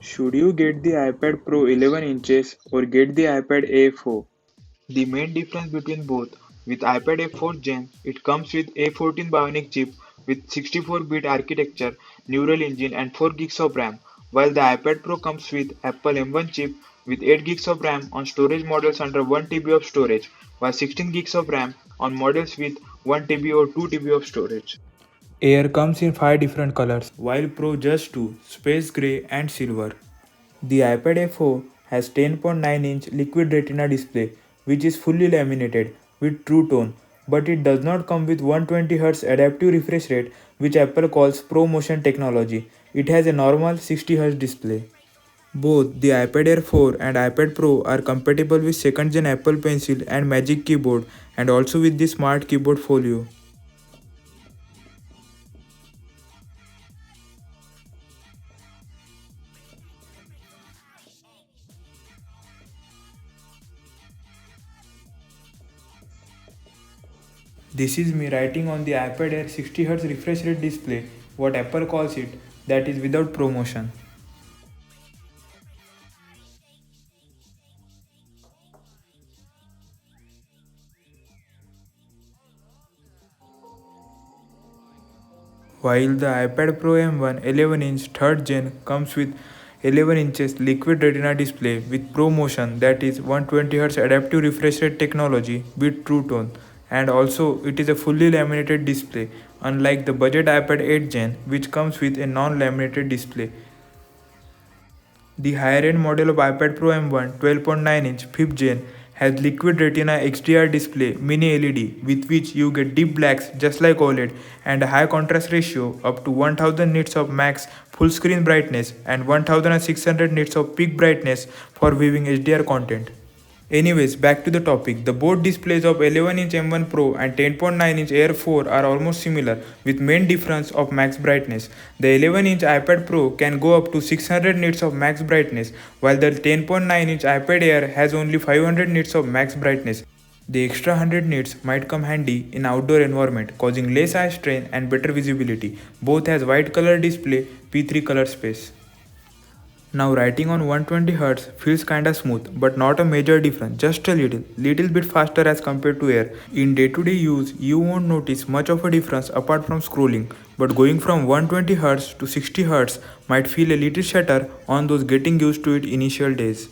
Should you get the iPad Pro 11 inches or get the iPad Air 4? The main difference between both, with iPad Air 4th Gen, it comes with A14 Bionic chip with 64-bit architecture, Neural Engine and 4 gigs of RAM, while the iPad Pro comes with Apple M1 chip with 8 gigs of RAM on storage models under 1 TB of storage, while 16 gigs of RAM on models with 1 TB or 2 TB of storage. Air comes in 5 different colors, while Pro just 2, space grey and silver. The iPad Air 4 has 10.9-inch liquid retina display which is fully laminated with True Tone, but it does not come with 120Hz adaptive refresh rate which Apple calls ProMotion technology. It has a normal 60Hz display. Both the iPad Air 4 and iPad Pro are compatible with 2nd gen Apple Pencil and Magic Keyboard and also with the Smart Keyboard Folio. This is me writing on the iPad Air 60Hz refresh rate display, what Apple calls it, that is without ProMotion. While the iPad Pro M1 11-inch 3rd gen comes with 11 inches liquid retina display with ProMotion, that is 120Hz adaptive refresh rate technology with True Tone, and also it is a fully laminated display unlike the budget iPad 8th gen which comes with a non-laminated display. The higher-end model of iPad Pro M1 12.9-inch 5th gen has Liquid Retina XDR display Mini LED with which you get deep blacks just like OLED and a high contrast ratio up to 1000 nits of max full screen brightness and 1600 nits of peak brightness for viewing HDR content. Anyways, back to the topic. The both displays of 11-inch M1 Pro and 10.9-inch Air 4 are almost similar with main difference of max brightness. The 11-inch iPad Pro can go up to 600 nits of max brightness while the 10.9-inch iPad Air has only 500 nits of max brightness. The extra 100 nits might come handy in outdoor environment causing less eye strain and better visibility. Both has white color display, P3 color space. Now writing on 120Hz feels kinda smooth but not a major difference, just a little bit faster as compared to Air. In day-to-day use, you won't notice much of a difference apart from scrolling, but going from 120Hz to 60Hz might feel a little shatter on those getting used to it initial days.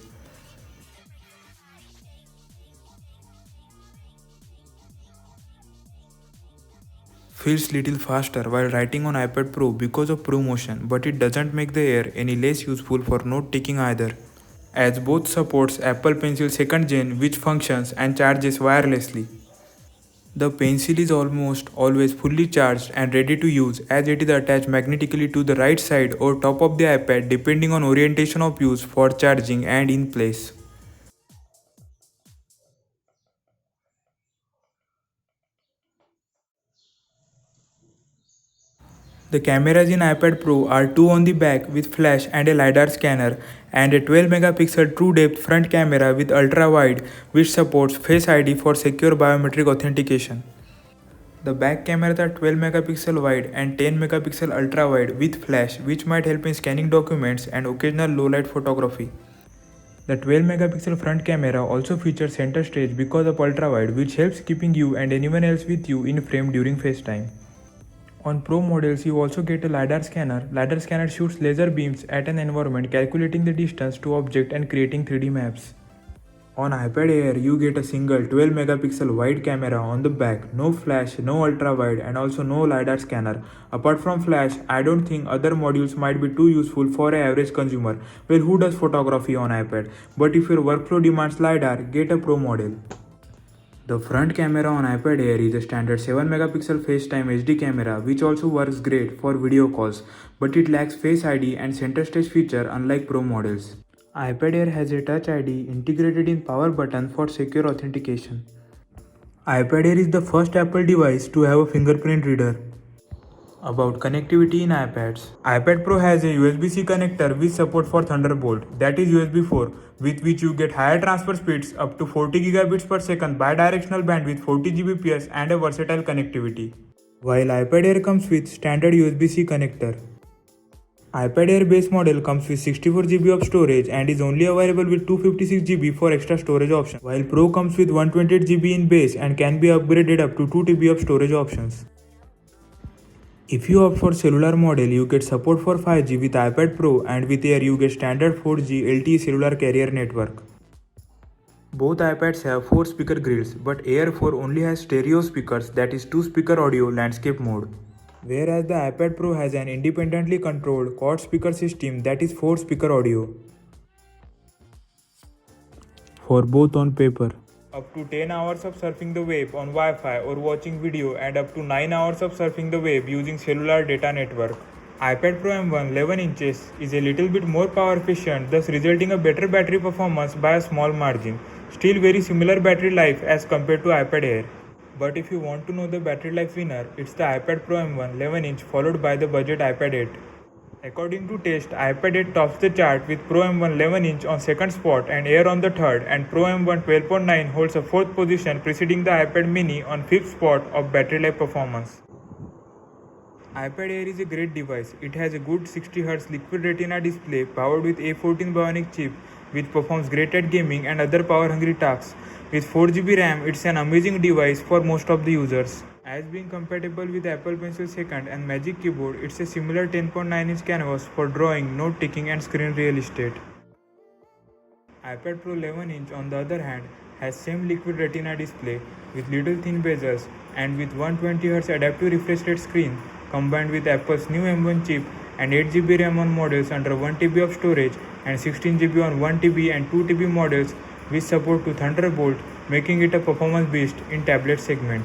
Feels little faster while writing on iPad Pro because of ProMotion, but it doesn't make the Air any less useful for note taking either, as both supports Apple Pencil 2nd Gen which functions and charges wirelessly. The pencil is almost always fully charged and ready to use as it is attached magnetically to the right side or top of the iPad depending on orientation of use for charging and in place. The cameras in iPad Pro are two on the back with flash and a LiDAR scanner and a 12 megapixel true depth front camera with ultra wide which supports Face ID for secure biometric authentication. The back cameras are 12 megapixel wide and 10 megapixel ultra wide with flash which might help in scanning documents and occasional low light photography. The 12 megapixel front camera also features center stage because of ultra wide which helps keeping you and anyone else with you in frame during FaceTime. On Pro models, you also get a LiDAR scanner. LiDAR scanner shoots laser beams at an environment, calculating the distance to object and creating 3D maps. On iPad Air, you get a single 12 megapixel wide camera on the back, no flash, no ultra wide, and also no LiDAR scanner. Apart from flash, I don't think other modules might be too useful for an average consumer. Well, who does photography on iPad? But if your workflow demands LiDAR, get a Pro model. The front camera on iPad Air is a standard 7 megapixel FaceTime HD camera which also works great for video calls, but it lacks Face ID and center stage feature unlike Pro models. iPad Air has a Touch ID integrated in power button for secure authentication. iPad Air is the first Apple device to have a fingerprint reader. About connectivity in iPads. iPad Pro has a USB-C connector with support for Thunderbolt, that is USB 4, with which you get higher transfer speeds up to 40 gigabits per second, bidirectional bandwidth 40 Gbps and a versatile connectivity. While iPad Air comes with standard USB-C connector. iPad Air base model comes with 64GB of storage and is only available with 256GB for extra storage option, while Pro comes with 128GB in base and can be upgraded up to 2TB of storage options. If you opt for cellular model, you get support for 5G with iPad Pro, and with Air you get standard 4G LTE cellular carrier network. Both iPads have 4 speaker grills, but Air 4 only has stereo speakers, that is 2 speaker audio landscape mode. Whereas the iPad Pro has an independently controlled quad speaker system, that is 4 speaker audio. For both on paper. Up to 10 hours of surfing the web on Wi-Fi or watching video, and up to 9 hours of surfing the web using cellular data network. iPad Pro M1 11 inches is a little bit more power efficient, thus resulting a better battery performance by a small margin. Still very similar battery life as compared to iPad Air. But if you want to know the battery life winner, it's the iPad Pro M1 11 inch followed by the budget iPad 8. According to test, iPad 8 tops the chart with Pro M1 11 inch on second spot and Air on the third, and Pro M1 12.9 holds a fourth position preceding the iPad mini on fifth spot of battery life performance. iPad Air is a great device. It has a good 60Hz liquid retina display powered with A14 Bionic chip, which performs great at gaming and other power hungry tasks. With 4GB RAM, it's an amazing device for most of the users. As being compatible with Apple Pencil 2nd and Magic Keyboard, it's a similar 10.9-inch canvas for drawing, note taking and screen real estate. iPad Pro 11 inch on the other hand has same liquid retina display with little thin bezels and with 120Hz adaptive refresh rate screen, combined with Apple's new M1 chip and 8GB RAM on models under 1TB of storage and 16GB on 1TB and 2TB models which support to Thunderbolt, making it a performance beast in tablet segment.